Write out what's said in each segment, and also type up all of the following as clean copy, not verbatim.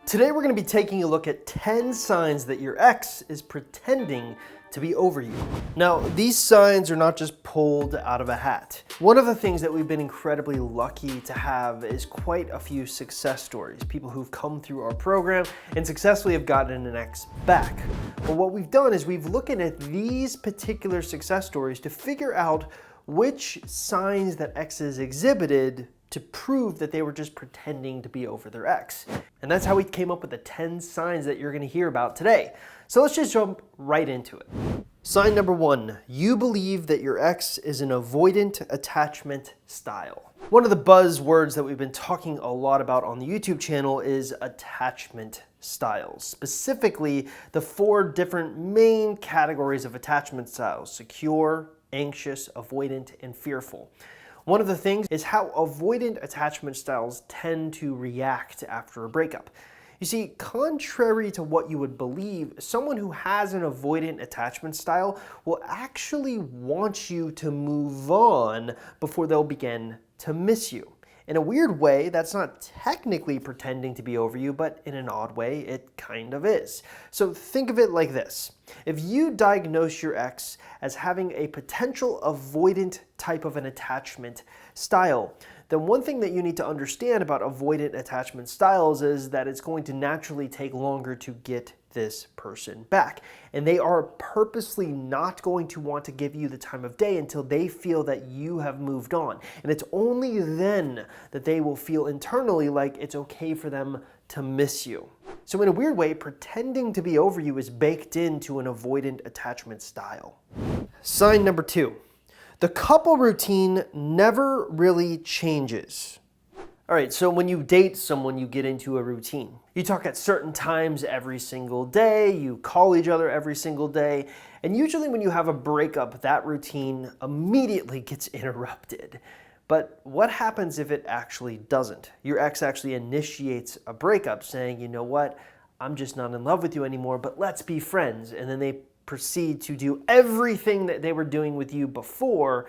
Today we're going to be taking a look at 10 signs that your ex is pretending to be over you. Now, these signs are not just pulled out of a hat. One of the things that we've been incredibly lucky to have is quite a few success stories. People who've come through our program and successfully have gotten an ex back. But what we've done is we've looked at these particular success stories to figure out which signs that exes exhibited to prove that they were just pretending to be over their ex. And that's how we came up with the 10 signs that you're gonna hear about today. So let's just jump right into it. Sign number 1, you believe that your ex is an avoidant attachment style. One of the buzzwords that we've been talking a lot about on the YouTube channel is attachment styles. Specifically, the 4 different main categories of attachment styles: secure, anxious, avoidant, and fearful. One of the things is how avoidant attachment styles tend to react after a breakup. You see, contrary to what you would believe, someone who has an avoidant attachment style will actually want you to move on before they'll begin to miss you. In a weird way, that's not technically pretending to be over you, but in an odd way, it kind of is. So think of it like this. If you diagnose your ex as having a potential avoidant type of an attachment style, then one thing that you need to understand about avoidant attachment styles is that it's going to naturally take longer to get this person back. And they are purposely not going to want to give you the time of day until they feel that you have moved on. And it's only then that they will feel internally like it's okay for them to miss you. So in a weird way, pretending to be over you is baked into an avoidant attachment style. Sign number 2. The couple routine never really changes. All right, so when you date someone, you get into a routine. You talk at certain times every single day, you call each other every single day, and usually when you have a breakup, that routine immediately gets interrupted. But what happens if it actually doesn't? Your ex actually initiates a breakup saying, you know what, I'm just not in love with you anymore, but let's be friends. And then they proceed to do everything that they were doing with you before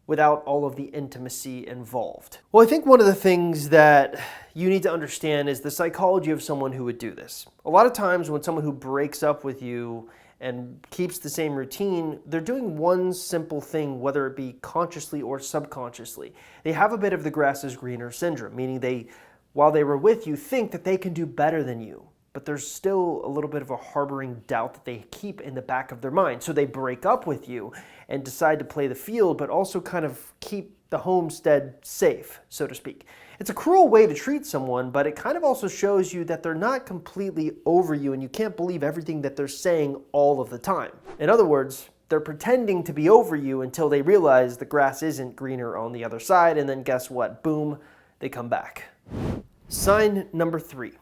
without all of the intimacy involved. Well, I think one of the things that you need to understand is the psychology of someone who would do this. A lot of times when someone who breaks up with you and keeps the same routine, they're doing one simple thing, whether it be consciously or subconsciously. They have a bit of the grass is greener syndrome, meaning while they were with you, think that they can do better than you. But there's still a little bit of a harboring doubt that they keep in the back of their mind. So they break up with you and decide to play the field, but also kind of keep the homestead safe, so to speak. It's a cruel way to treat someone, but it kind of also shows you that they're not completely over you and you can't believe everything that they're saying all of the time. In other words, they're pretending to be over you until they realize the grass isn't greener on the other side, and then guess what? Boom, they come back. Sign number 3.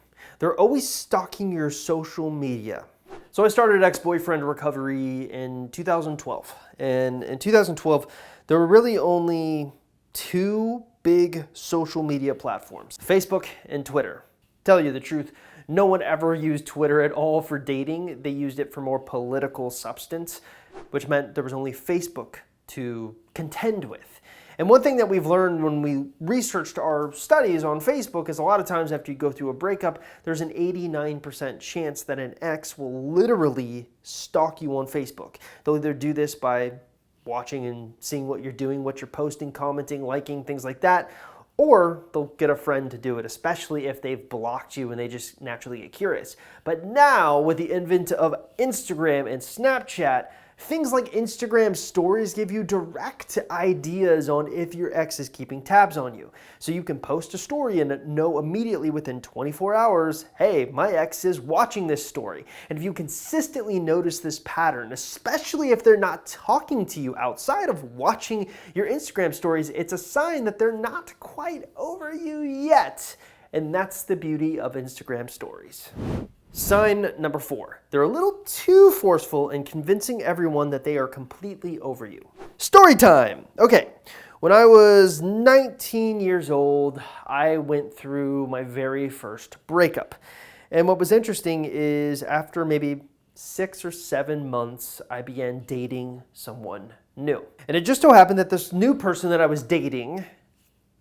They're always stalking your social media. So I started ex-boyfriend recovery in 2012. And in 2012, there were really only 2 big social media platforms, Facebook and Twitter. Tell you the truth, no one ever used Twitter at all for dating. They used it for more political substance, which meant there was only Facebook to contend with. And one thing that we've learned when we researched our studies on Facebook is a lot of times after you go through a breakup, there's an 89% chance that an ex will literally stalk you on Facebook. They'll either do this by watching and seeing what you're doing, what you're posting, commenting, liking, things like that, or they'll get a friend to do it, especially if they've blocked you and they just naturally get curious. But now, with the advent of Instagram and Snapchat, things like Instagram stories give you direct ideas on if your ex is keeping tabs on you. So you can post a story and know immediately within 24 hours, hey, my ex is watching this story. And if you consistently notice this pattern, especially if they're not talking to you outside of watching your Instagram stories, it's a sign that they're not quite over you yet. And that's the beauty of Instagram stories. Sign number 4, they're a little too forceful in convincing everyone that they are completely over you. Story time! Okay, when I was 19 years old, I went through my very first breakup. And what was interesting is after maybe 6 or 7 months, I began dating someone new. And it just so happened that this new person that I was dating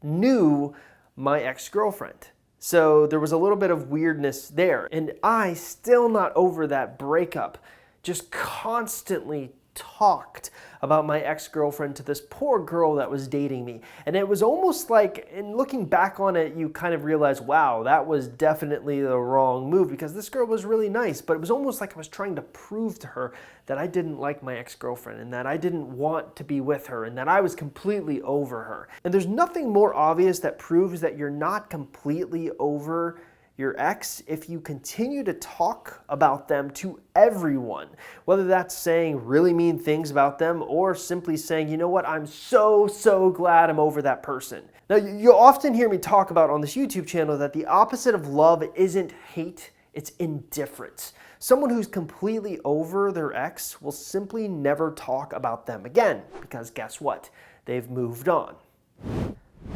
knew my ex-girlfriend. So there was a little bit of weirdness there. And I, still not over that breakup, just constantly talked about my ex-girlfriend to this poor girl that was dating me. And it was almost like, in looking back on it, you kind of realize, wow, that was definitely the wrong move, because this girl was really nice, but it was almost like I was trying to prove to her that I didn't like my ex-girlfriend and that I didn't want to be with her and that I was completely over her. And there's nothing more obvious that proves that you're not completely over your ex if you continue to talk about them to everyone, whether that's saying really mean things about them or simply saying, you know what, I'm so glad I'm over that person. Now, you'll often hear me talk about on this YouTube channel that the opposite of love isn't hate, it's indifference. Someone who's completely over their ex will simply never talk about them again, because guess what? They've moved on.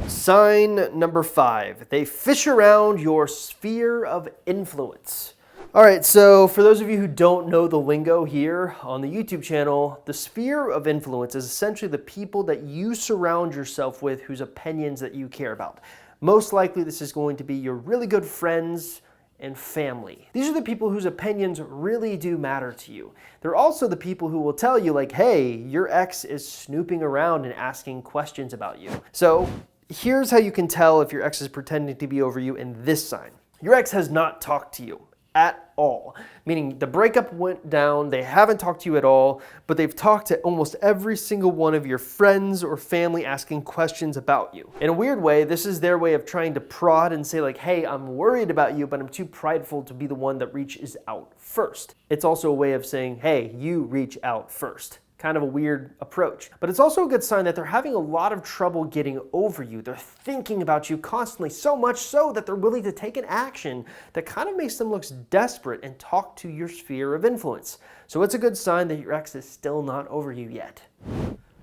Sign number 5, they fish around your sphere of influence. All right, so for those of you who don't know the lingo here on the YouTube channel, the sphere of influence is essentially the people that you surround yourself with whose opinions that you care about. Most likely this is going to be your really good friends and family. These are the people whose opinions really do matter to you. They're also the people who will tell you like, hey, your ex is snooping around and asking questions about you. So here's how you can tell if your ex is pretending to be over you in this sign. Your ex has not talked to you at all, meaning the breakup went down, they haven't talked to you at all, but they've talked to almost every single one of your friends or family asking questions about you. In a weird way, this is their way of trying to prod and say like, hey, I'm worried about you, but I'm too prideful to be the one that reaches out first. It's also a way of saying, hey, you reach out first. Kind of a weird approach. But it's also a good sign that they're having a lot of trouble getting over you. They're thinking about you constantly, so much so that they're willing to take an action that kind of makes them look desperate and talk to your sphere of influence. So it's a good sign that your ex is still not over you yet.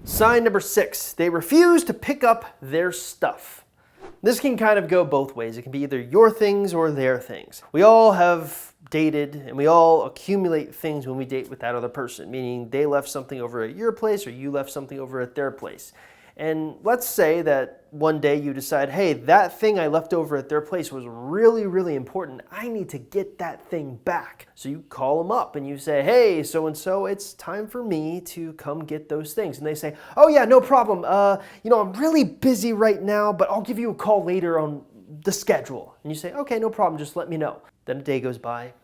Sign number 6, they refuse to pick up their stuff. This can kind of go both ways. It can be either your things or their things. We all have dated and we all accumulate things when we date with that other person, meaning they left something over at your place or you left something over at their place. And let's say that one day you decide, hey, that thing I left over at their place was really important. I need to get that thing back. So you call them up and you say, hey, so-and-so, it's time for me to come get those things. And they say, oh yeah, no problem. I'm really busy right now, but I'll give you a call later on the schedule. And you say, okay, no problem, just let me know. Then a day goes by,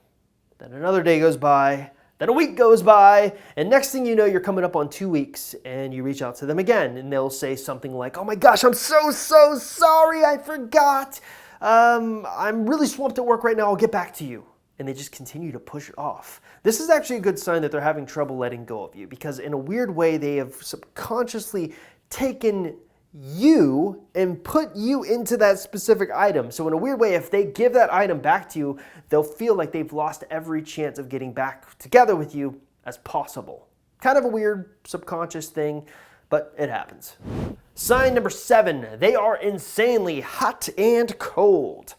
then another day goes by, then a week goes by, and next thing you know, you're coming up on 2 weeks, and you reach out to them again, and they'll say something like, oh my gosh, I'm so sorry, I forgot. I'm really swamped at work right now, I'll get back to you. And they just continue to push it off. This is actually a good sign that they're having trouble letting go of you, because in a weird way, they have subconsciously taken you and put you into that specific item. So in a weird way, if they give that item back to you, they'll feel like they've lost every chance of getting back together with you as possible. Kind of a weird subconscious thing, but it happens. Sign number 7, they are insanely hot and cold.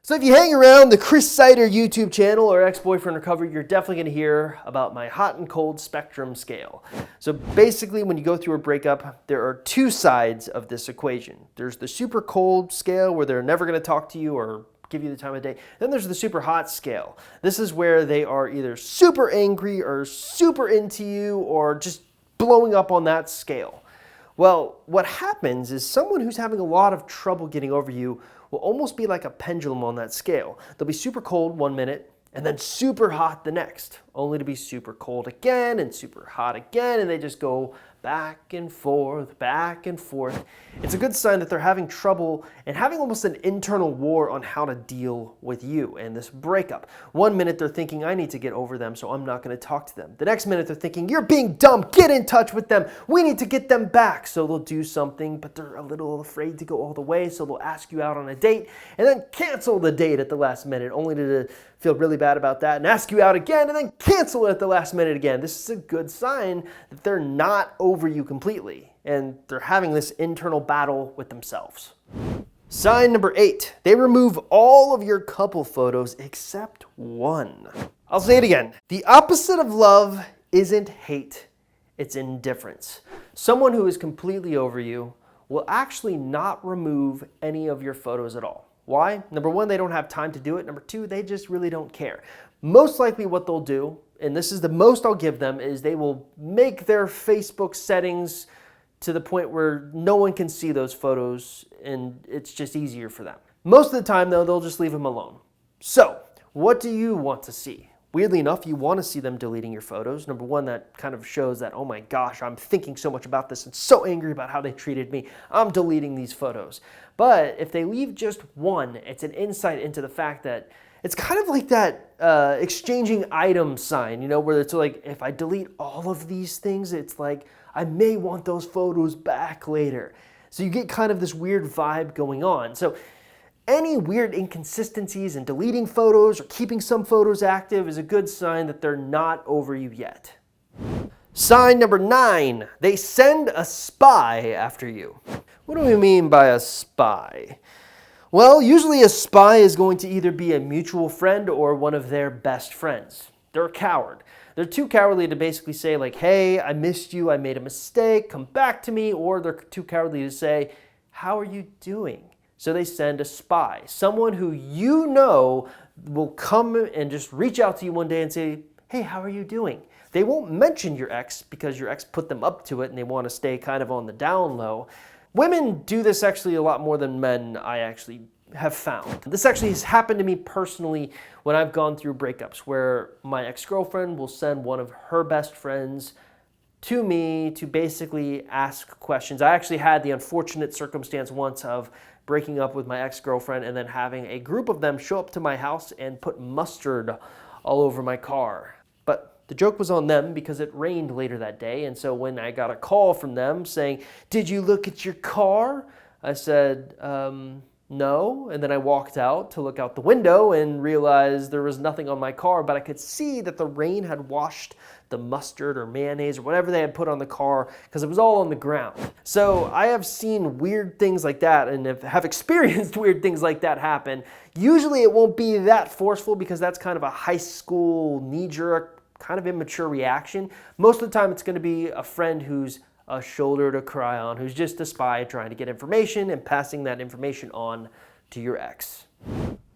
So if you hang around the Chris Sider YouTube channel or Ex-Boyfriend Recovery, you're definitely going to hear about my hot and cold spectrum scale. So basically, when you go through a breakup, there are 2 sides of this equation. There's the super cold scale where they're never going to talk to you or give you the time of day. Then there's the super hot scale. This is where they are either super angry or super into you or just blowing up on that scale. Well, what happens is someone who's having a lot of trouble getting over you will almost be like a pendulum on that scale. They'll be super cold 1 minute and then super hot the next, only to be super cold again and super hot again, and they just go back and forth, back and forth. It's a good sign that they're having trouble and having almost an internal war on how to deal with you and this breakup. 1 minute they're thinking, I need to get over them, so I'm not going to talk to them. The next minute they're thinking, you're being dumb, get in touch with them, we need to get them back. So they'll do something, but they're a little afraid to go all the way, so they'll ask you out on a date and then cancel the date at the last minute, only to feel really bad about that and ask you out again and then cancel it at the last minute again. This is a good sign that they're not over you completely and they're having this internal battle with themselves. Sign number 8, they remove all of your couple photos except one. I'll say it again. The opposite of love isn't hate, it's indifference. Someone who is completely over you will actually not remove any of your photos at all. Why? Number one, they don't have time to do it. Number two, they just really don't care. Most likely what they'll do, and this is the most I'll give them, is they will make their Facebook settings to the point where no one can see those photos and it's just easier for them. Most of the time though, they'll just leave them alone. So, what do you want to see? Weirdly enough, you want to see them deleting your photos. Number one, that kind of shows that, oh my gosh, I'm thinking so much about this and so angry about how they treated me. I'm deleting these photos. But if they leave just one, it's an insight into the fact that it's kind of like that exchanging items sign, you know, where it's like, if I delete all of these things, it's like, I may want those photos back later. So you get kind of this weird vibe going on. So any weird inconsistencies in deleting photos or keeping some photos active is a good sign that they're not over you yet. Sign number 9, they send a spy after you. What do we mean by a spy? Well, usually a spy is going to either be a mutual friend or one of their best friends. They're a coward. They're too cowardly to basically say like, hey, I missed you, I made a mistake, come back to me, or they're too cowardly to say, how are you doing? So they send a spy, someone who you know will come and just reach out to you one day and say, hey, how are you doing? They won't mention your ex because your ex put them up to it and they want to stay kind of on the down low. Women do this actually a lot more than men, I actually have found. This actually has happened to me personally when I've gone through breakups where my ex-girlfriend will send one of her best friends to me to basically ask questions. I actually had the unfortunate circumstance once of breaking up with my ex-girlfriend and then having a group of them show up to my house and put mustard all over my car. But the joke was on them because it rained later that day, and so when I got a call from them saying, did you look at your car? I said, no, and then I walked out to look out the window and realized there was nothing on my car, but I could see that the rain had washed the mustard or mayonnaise or whatever they had put on the car because it was all on the ground. So I have seen weird things like that and have experienced weird things like that happen. Usually it won't be that forceful because that's kind of a high school knee-jerk, kind of immature reaction. Most of the time it's going to be a friend who's a shoulder to cry on, who's just a spy trying to get information and passing that information on to your ex.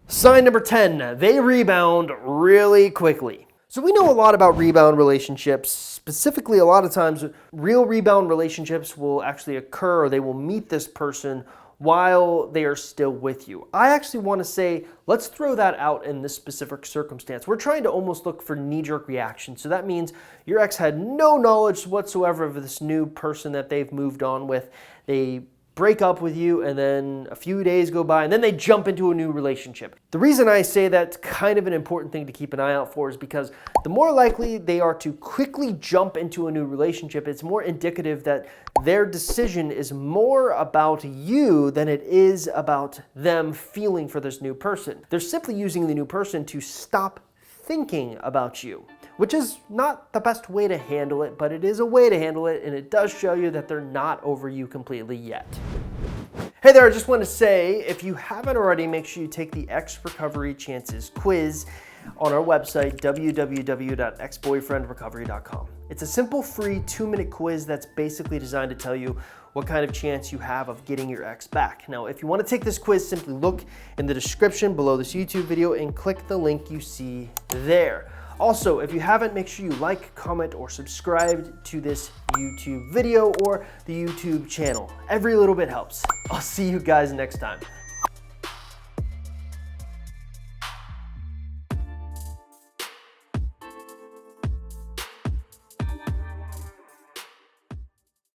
Sign number 10, they rebound really quickly. So we know a lot about rebound relationships. Specifically, a lot of times real rebound relationships will actually occur or they will meet this person while they are still with you. I actually want to say, let's throw that out in this specific circumstance. We're trying to almost look for knee-jerk reactions. So that means your ex had no knowledge whatsoever of this new person that they've moved on with. They break up with you and then a few days go by and then they jump into a new relationship. The reason I say that's kind of an important thing to keep an eye out for is because the more likely they are to quickly jump into a new relationship, it's more indicative that their decision is more about you than it is about them feeling for this new person. They're simply using the new person to stop thinking about you, which is not the best way to handle it, but it is a way to handle it, and it does show you that they're not over you completely yet. Hey there, I just want to say, if you haven't already, make sure you take the Ex Recovery Chances quiz on our website, www.exboyfriendrecovery.com. It's a simple, free 2-minute quiz that's basically designed to tell you what kind of chance you have of getting your ex back. Now, if you want to take this quiz, simply look in the description below this YouTube video and click the link you see there. Also, if you haven't, make sure you like, comment, or subscribe to this YouTube video or the YouTube channel. Every little bit helps. I'll see you guys next time.